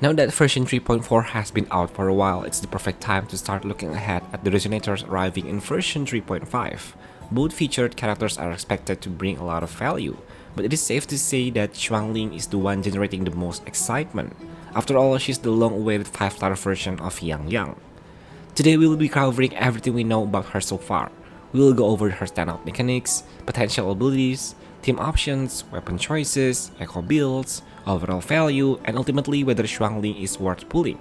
Now that version 3.4 has been out for a while, it's the perfect time to start looking ahead at the resonators arriving in version 3.5. Both featured characters are expected to bring a lot of value, but it is safe to say that XUANLING is the one generating the most excitement. After all, she's the long-awaited 5-star version of yangyang. Today we will be covering everything we know about her so far. We will go over her standout mechanics, potential abilities, team options, weapon choices, echo builds, overall value, and ultimately whether XUANLING is worth pulling.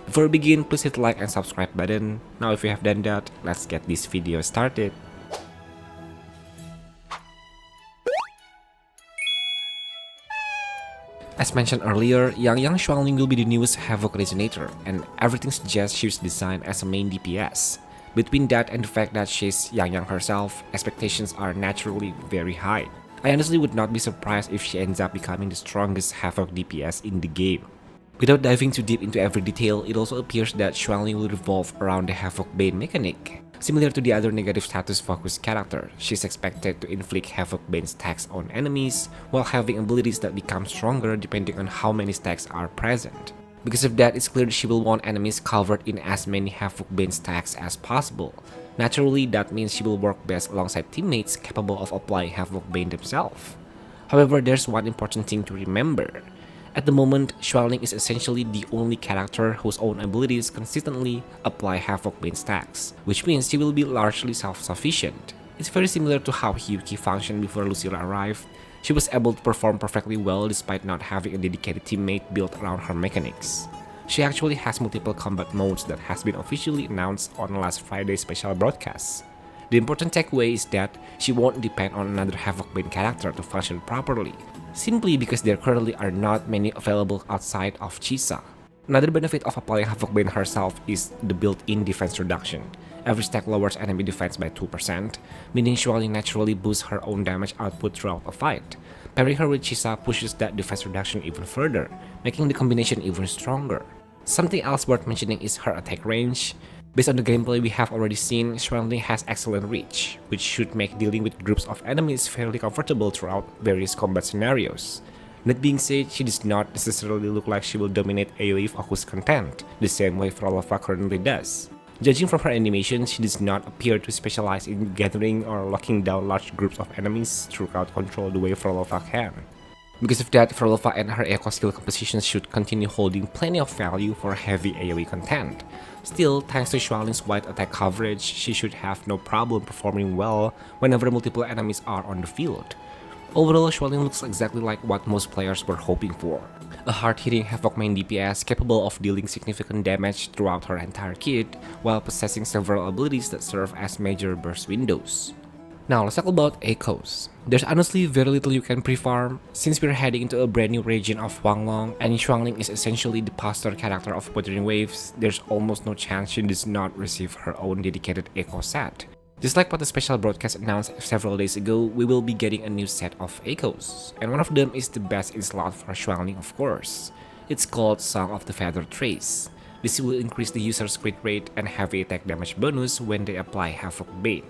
Before we begin, please hit the like and subscribe button. Now if you have done that, let's get this video started. As mentioned earlier, yangyang XUANLING will be the newest Havoc Resonator, and everything suggests she's designed as a main DPS. Between that and the fact that she's yangyang herself, expectations are naturally very high. I honestly would not be surprised if she ends up becoming the strongest Havoc DPS in the game. Without diving too deep into every detail, it also appears that XUANLING will revolve around the Havoc Bane mechanic. Similar to the other negative status focused character, she's expected to inflict Havoc Bane stacks on enemies, while having abilities that become stronger depending on how many stacks are present. Because of that, it's clear she will want enemies covered in as many Havoc Bane stacks as possible. Naturally, that means she will work best alongside teammates capable of applying Havoc Bane themselves. However, there's one important thing to remember. At the moment, XUANLING is essentially the only character whose own abilities consistently apply Havoc Bane stacks, which means she will be largely self-sufficient. It's very similar to how Hyuki functioned before Lucilla arrived. She was able to perform perfectly well despite not having a dedicated teammate built around her mechanics. She actually has multiple combat modes that has been officially announced on last Friday's special broadcast. The important takeaway is that she won't depend on another Havoc Bane character to function properly, simply because there currently are not many available outside of Chisa. Another benefit of applying Havoc Bane herself is the built-in defense reduction. Every stack lowers enemy defense by 2%, meaning XUANLING naturally boosts her own damage output throughout a fight. Pairing her with Chisa pushes that defense reduction even further, making the combination even stronger. Something else worth mentioning is her attack range. Based on the gameplay we have already seen, XUANLING has excellent reach, which should make dealing with groups of enemies fairly comfortable throughout various combat scenarios. That being said, she does not necessarily look like she will dominate AoE focused content, the same way Frolova currently does. Judging from her animation, she does not appear to specialize in gathering or locking down large groups of enemies through crowd control the way Frolova can. Because of that, Frolova and her echo skill compositions should continue holding plenty of value for heavy AoE content. Still, thanks to XUANLING's wide attack coverage, she should have no problem performing well whenever multiple enemies are on the field. Overall, XUANLING looks exactly like what most players were hoping for. A hard-hitting Havoc main DPS capable of dealing significant damage throughout her entire kit, while possessing several abilities that serve as major burst windows. Now let's talk about echoes. There's honestly very little you can pre-farm, since we're heading into a brand new region of Huanglong, and XUANLING is essentially the poster character of Wuthering Waves. There's almost no chance she does not receive her own dedicated echo set. Just like what the special broadcast announced several days ago, we will be getting a new set of echoes, and one of them is the best in slot for XUANLING, of course. It's called Song of the Feather Trace. This will increase the user's crit rate and heavy attack damage bonus when they apply Havoc Bane.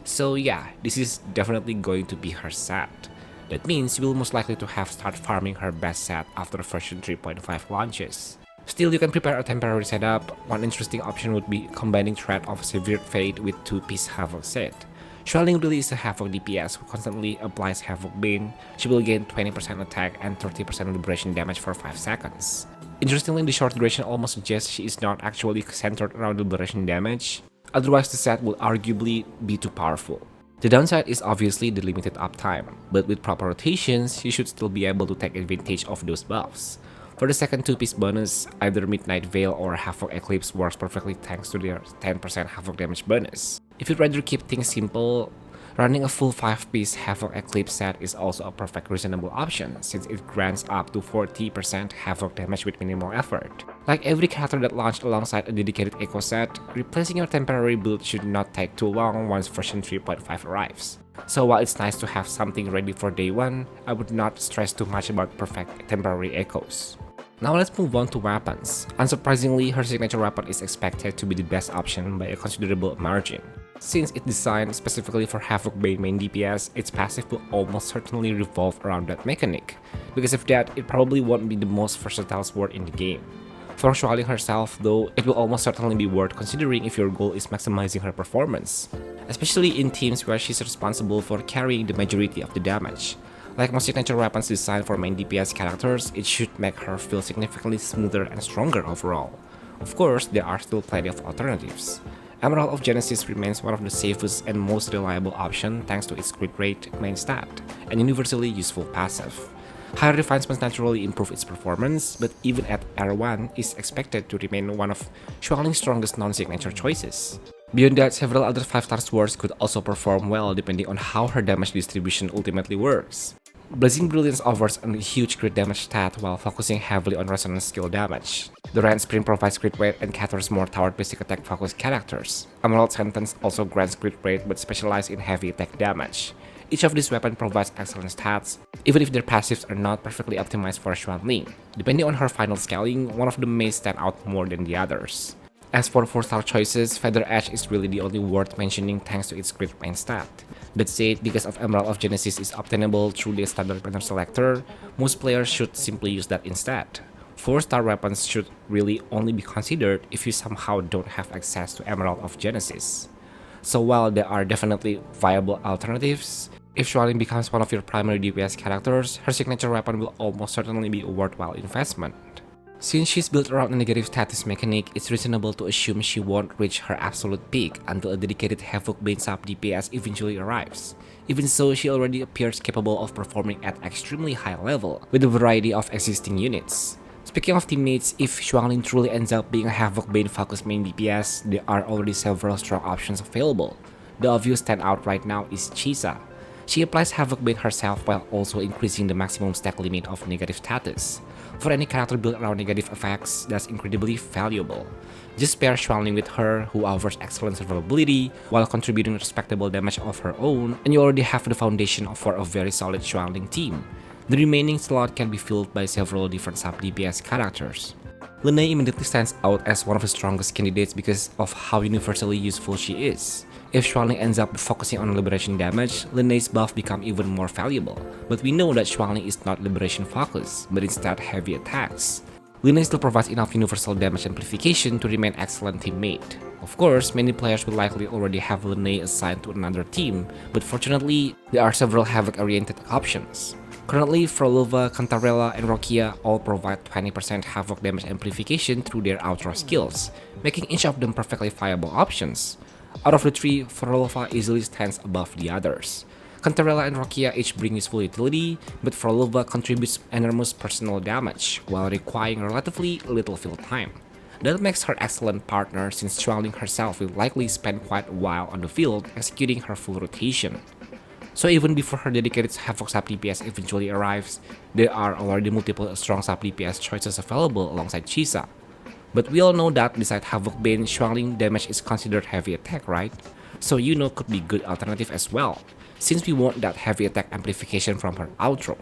So yeah, this is definitely going to be her set. That means you will most likely to have start farming her best set after version 3.5 launches. Still, you can prepare a temporary setup. One interesting option would be combining Threat of Severe Fate with 2-piece Havoc set. XUANLING really is a Havoc DPS who constantly applies Havoc Bane. She will gain 20% attack and 30% liberation damage for 5 seconds. Interestingly, the short duration almost suggests she is not actually centered around liberation damage. Otherwise, the set will arguably be too powerful. The downside is obviously the limited uptime, but with proper rotations, you should still be able to take advantage of those buffs. For the second 2-piece bonus, either Midnight Veil or Havoc Eclipse works perfectly thanks to their 10% Havoc damage bonus. If you'd rather keep things simple, running a full 5-piece Havoc Eclipse set is also a perfect reasonable option, since it grants up to 40% Havoc damage with minimal effort. Like every character that launched alongside a dedicated echo set, replacing your temporary build should not take too long once version 3.5 arrives. So while it's nice to have something ready for day 1, I would not stress too much about perfect temporary echoes. Now let's move on to weapons. Unsurprisingly, her signature weapon is expected to be the best option by a considerable margin. Since it's designed specifically for Havoc Bane main DPS, its passive will almost certainly revolve around that mechanic. Because of that, it probably won't be the most versatile sword in the game. For XUANLING herself, though, it will almost certainly be worth considering if your goal is maximizing her performance, especially in teams where she's responsible for carrying the majority of the damage. Like most signature weapons designed for main DPS characters, it should make her feel significantly smoother and stronger overall. Of course, there are still plenty of alternatives. Emerald of Genesis remains one of the safest and most reliable options thanks to its crit rate, main stat, and universally useful passive. Higher refinements naturally improve its performance, but even at R1 is expected to remain one of XUANLING's strongest non-signature choices. Beyond that, several other 5-star swords could also perform well depending on how her damage distribution ultimately works. Blazing Brilliance offers a huge crit damage stat while focusing heavily on resonance skill damage. The Rand Sprint provides crit rate and caters more toward basic attack focused characters. Emerald Sentence also grants crit rate but specializes in heavy attack damage. Each of these weapons provides excellent stats, even if their passives are not perfectly optimized for XUANLING. Depending on her final scaling, one of them may stand out more than the others. As for 4-star choices, Feather Edge is really the only worth mentioning thanks to its crit main stat. That said, because of Emerald of Genesis is obtainable through the standard banner selector, most players should simply use that instead. 4-star weapons should really only be considered if you somehow don't have access to Emerald of Genesis. So while there are definitely viable alternatives, if XUANLING becomes one of your primary DPS characters, her signature weapon will almost certainly be a worthwhile investment. Since she's built around a negative status mechanic, it's reasonable to assume she won't reach her absolute peak until a dedicated Havoc Bane sub DPS eventually arrives. Even so, she already appears capable of performing at extremely high level, with a variety of existing units. Speaking of teammates, if XUANLING truly ends up being a Havoc Bane focused main DPS, there are already several strong options available. The obvious standout right now is Chisa. She applies Havoc Bane herself while also increasing the maximum stack limit of negative status. For any character built around negative effects, that's incredibly valuable. Just pair XUANLING with her, who offers excellent survivability while contributing respectable damage of her own, and you already have the foundation for a very solid XUANLING team. The remaining slot can be filled by several different sub-DPS characters. Lene immediately stands out as one of the strongest candidates because of how universally useful she is. If XUANLING ends up focusing on liberation damage, Lene's buff becomes even more valuable, but we know that XUANLING is not liberation focused, but instead heavy attacks. Lene still provides enough universal damage amplification to remain an excellent teammate. Of course, many players will likely already have Lene assigned to another team, but fortunately, there are several Havoc-oriented options. Currently, Frolova, Cantarella, and Rokia all provide 20% Havoc damage amplification through their outro skills, making each of them perfectly viable options. Out of the three, Frolova easily stands above the others. Cantarella and Rokia each bring useful utility, but Frolova contributes enormous personal damage while requiring relatively little field time. That makes her excellent partner since XUANLING herself will likely spend quite a while on the field executing her full rotation. So even before her dedicated Havoc sub DPS eventually arrives, there are already multiple strong sub DPS choices available alongside Chisa. But we all know that besides Havoc Bane, XUANLING damage is considered heavy attack, right? So could be good alternative as well, since we want that heavy attack amplification from her outro.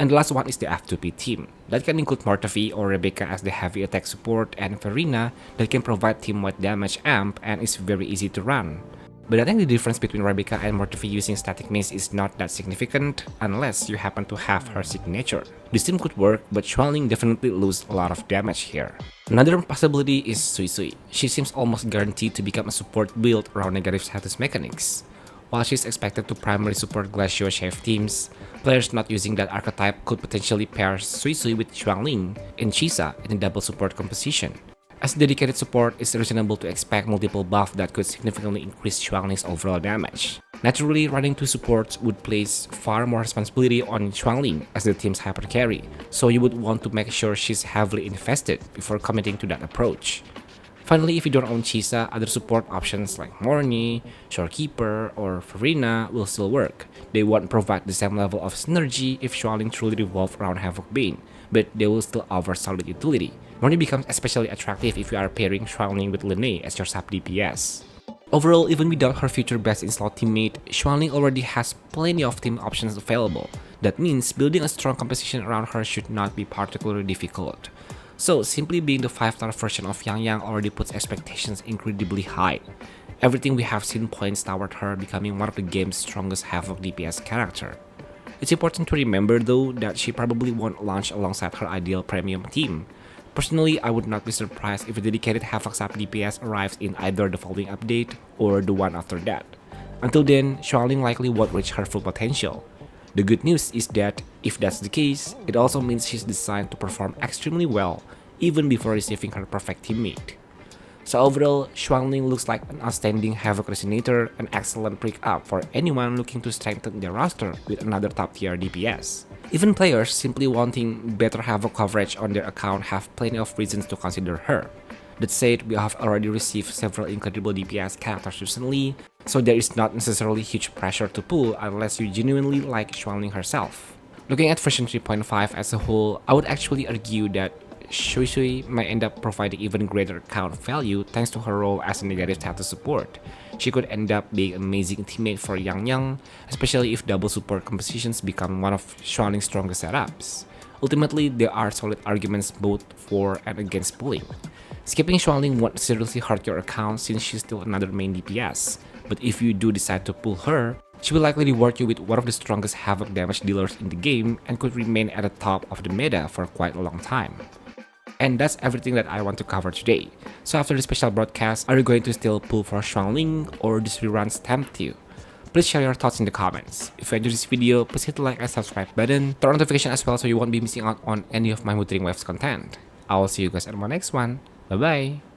And the last one is the F2P team. That can include Mortavi or Rebecca as the heavy attack support and Verina that can provide team-wide damage amp and is very easy to run. But I think the difference between Rebecca and Mortavi using static mace is not that significant unless you happen to have her signature. This team could work, but XUANLING definitely loses a lot of damage here. Another possibility is Sui. She seems almost guaranteed to become a support build around negative status mechanics. While she's expected to primarily support Glacio Chef teams, players not using that archetype could potentially pair Sui with XUANLING and Chisa in a double support composition. As dedicated support, it's reasonable to expect multiple buffs that could significantly increase XUANLING's overall damage. Naturally, running two supports would place far more responsibility on XUANLING as the team's hyper carry, so you would want to make sure she's heavily invested before committing to that approach. Finally, if you don't own Chisa, other support options like Morni, Shorekeeper, or Verina will still work. They won't provide the same level of synergy if XUANLING truly revolves around Havoc Bane, but they will still offer solid utility. Morni becomes especially attractive if you are pairing XUANLING with Lene as your sub DPS. Overall, even without her future best-in-slot teammate, XUANLING already has plenty of team options available. That means building a strong composition around her should not be particularly difficult. So, simply being the 5-star version of Yangyang already puts expectations incredibly high. Everything we have seen points toward her becoming one of the game's strongest Havoc DPS character. It's important to remember though that she probably won't launch alongside her ideal premium team. Personally, I would not be surprised if a dedicated Havoc sub DPS arrives in either the following update or the one after that. Until then, XUANLING likely won't reach her full potential. The good news is that, if that's the case, it also means she's designed to perform extremely well even before receiving her perfect teammate. So overall, XUANLING looks like an outstanding Havoc Resonator, an excellent pick-up for anyone looking to strengthen their roster with another top-tier DPS. Even players simply wanting better Havoc coverage on their account have plenty of reasons to consider her. That said, we have already received several incredible DPS characters recently, so there is not necessarily huge pressure to pull unless you genuinely like XUANLING herself. Looking at version 3.5 as a whole, I would actually argue that Shui might end up providing even greater account value thanks to her role as a negative status support. She could end up being an amazing teammate for yangyang, especially if double support compositions become one of XUANLING's strongest setups. Ultimately, there are solid arguments both for and against pulling. Skipping XUANLING won't seriously hurt your account since she's still another main DPS, but if you do decide to pull her, she will likely reward you with one of the strongest Havoc damage dealers in the game and could remain at the top of the meta for quite a long time. And that's everything that I want to cover today. So after the special broadcast, are you going to still pull for XUANLING or this reruns tempt you? Please share your thoughts in the comments. If you enjoyed this video, please hit the like and subscribe button, turn on notification as well so you won't be missing out on any of my Wuthering Waves content. I will see you guys at my next one. Bye bye!